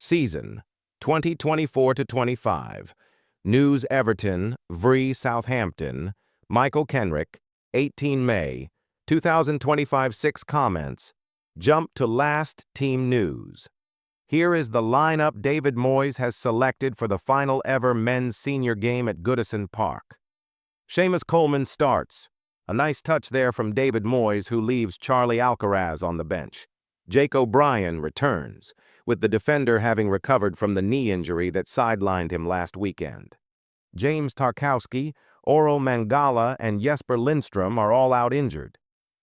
Season 2024-25. News Everton v Southampton. Michael Kenrick, 18 May, 2025. 6 comments. Jump to last team news. Here is the lineup David Moyes has selected for the final ever men's senior game at Goodison Park. Seamus Coleman starts. A nice touch there from David Moyes, who leaves Charlie Alcaraz on the bench. Jake O'Brien returns, with the defender having recovered from the knee injury that sidelined him last weekend. James Tarkowski, Orel Mangala, and Jesper Lindstrom are all out injured.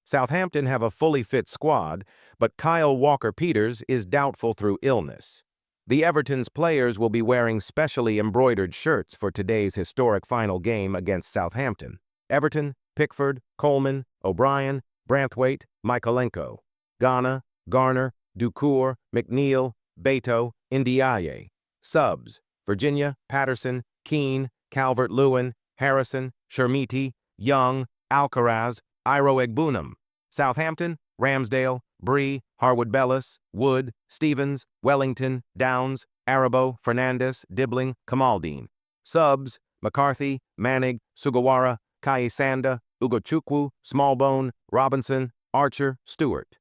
Southampton have a fully fit squad, but Kyle Walker-Peters is doubtful through illness. The Everton's players will be wearing specially embroidered shirts for today's historic final game against Southampton. Everton, Pickford, Coleman, O'Brien, Branthwaite, Michaelenko. Ghana, Garner, Doucoure, McNeil, Beto, Ndiaye. Subs: Virginia, Patterson, Keane, Calvert-Lewin, Harrison, Shermiti, Young, Alcaraz, Iro Egbunam. Southampton: Ramsdale, Bree, Harwood-Bellis, Wood, Stevens, Wellington, Downs, Arabo, Fernandes, Dibbling, Kamaldeen. Subs: McCarthy, Manig, Sugawara, Kaisanda, Ugochukwu, Smallbone, Robinson, Archer, Stewart.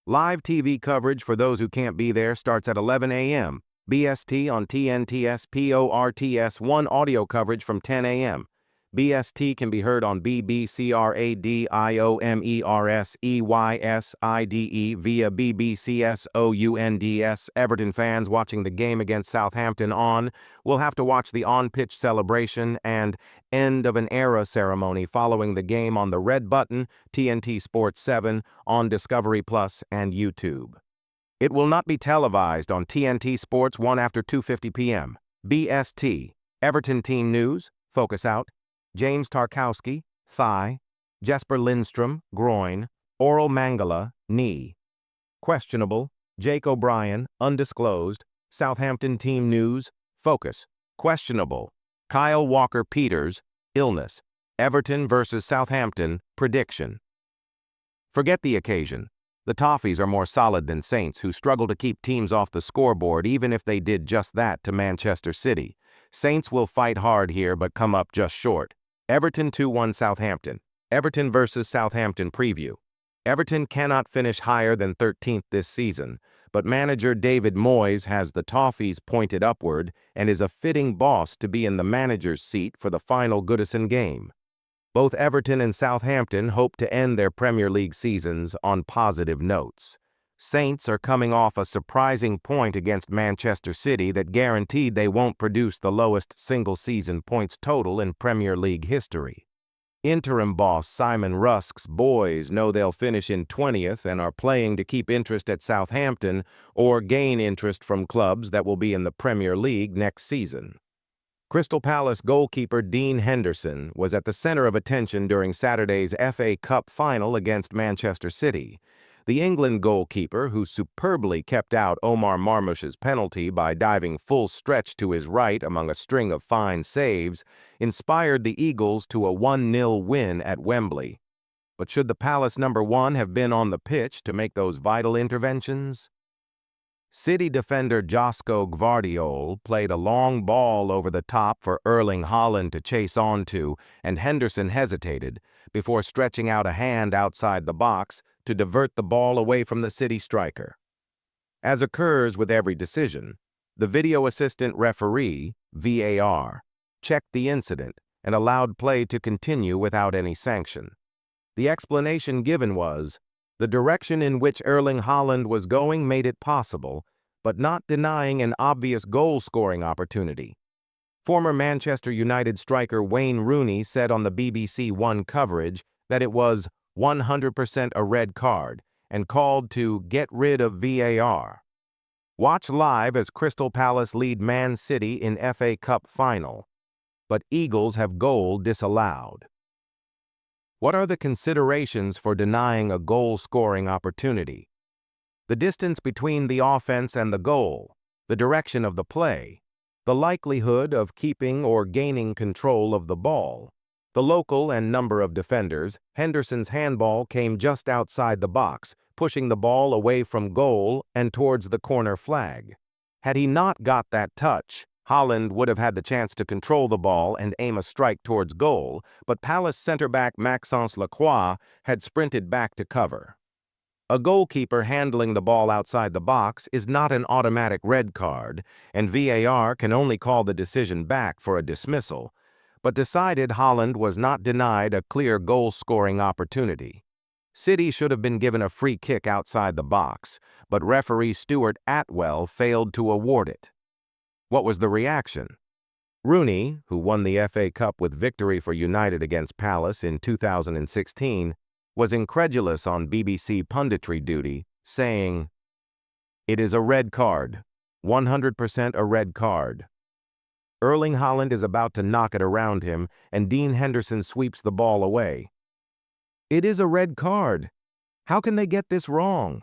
Live TV coverage for those who can't be there starts at 11 a.m. BST on TNTS PORTS1. Audio coverage from 10 a.m. BST can be heard on BBCRADIOMERSEYSIDE via BBCSOUNDS. Everton fans watching the game against Southampton will have to watch the on-pitch celebration and end of an era ceremony following the game on the Red Button, TNT Sports 7, on Discovery Plus and YouTube. It will not be televised on TNT Sports 1 after 2:50 p.m. BST. Everton team news. Focus out. James Tarkowski, thigh. Jesper Lindstrom, groin. Orel Mangala, knee. Questionable. Jake O'Brien, undisclosed. Southampton team news. Focus. Questionable. Kyle Walker-Peters, illness. Everton versus Southampton, prediction. Forget the occasion. The Toffees are more solid than Saints, who struggle to keep teams off the scoreboard even if they did just that to Manchester City. Saints will fight hard here but come up just short. Everton 2-1 Southampton. Everton versus Southampton preview. Everton cannot finish higher than 13th this season, but manager David Moyes has the Toffees pointed upward and is a fitting boss to be in the manager's seat for the final Goodison game. Both Everton and Southampton hope to end their Premier League seasons on positive notes. Saints are coming off a surprising point against Manchester City that guaranteed they won't produce the lowest single-season points total in Premier League history. Interim boss Simon Rusk's boys know they'll finish in 20th and are playing to keep interest at Southampton or gain interest from clubs that will be in the Premier League next season. Crystal Palace goalkeeper Dean Henderson was at the center of attention during Saturday's FA Cup final against Manchester City. The England goalkeeper, who superbly kept out Omar Marmoush's penalty by diving full stretch to his right among a string of fine saves, inspired the Eagles to a 1-0 win at Wembley. But should the Palace #1 have been on the pitch to make those vital interventions? City defender Josko Gvardiol played a long ball over the top for Erling Haaland to chase onto, and Henderson hesitated before stretching out a hand outside the box to divert the ball away from the City striker. As occurs with every decision, the video assistant referee, VAR, checked the incident and allowed play to continue without any sanction. The explanation given was, the direction in which Erling Haaland was going made it possible, but not denying an obvious goal-scoring opportunity. Former Manchester United striker Wayne Rooney said on the BBC One coverage that it was 100% a red card and called to get rid of VAR. Watch live as Crystal Palace lead Man City in FA Cup final, but Eagles have goal disallowed. What are the considerations for denying a goal-scoring opportunity? The distance between the offense and the goal, the direction of the play, the likelihood of keeping or gaining control of the ball, the local and number of defenders. Henderson's handball came just outside the box, pushing the ball away from goal and towards the corner flag. Had he not got that touch, Haaland would have had the chance to control the ball and aim a strike towards goal, but Palace centre-back Maxence Lacroix had sprinted back to cover. A goalkeeper handling the ball outside the box is not an automatic red card, and VAR can only call the decision back for a dismissal, but decided Haaland was not denied a clear goal-scoring opportunity. City should have been given a free kick outside the box, but referee Stuart Atwell failed to award it. What was the reaction? Rooney, who won the FA Cup with victory for United against Palace in 2016, was incredulous on BBC punditry duty, saying, "It is a red card, 100% a red card." Erling Haaland is about to knock it around him, and Dean Henderson sweeps the ball away. "It is a red card. How can they get this wrong?"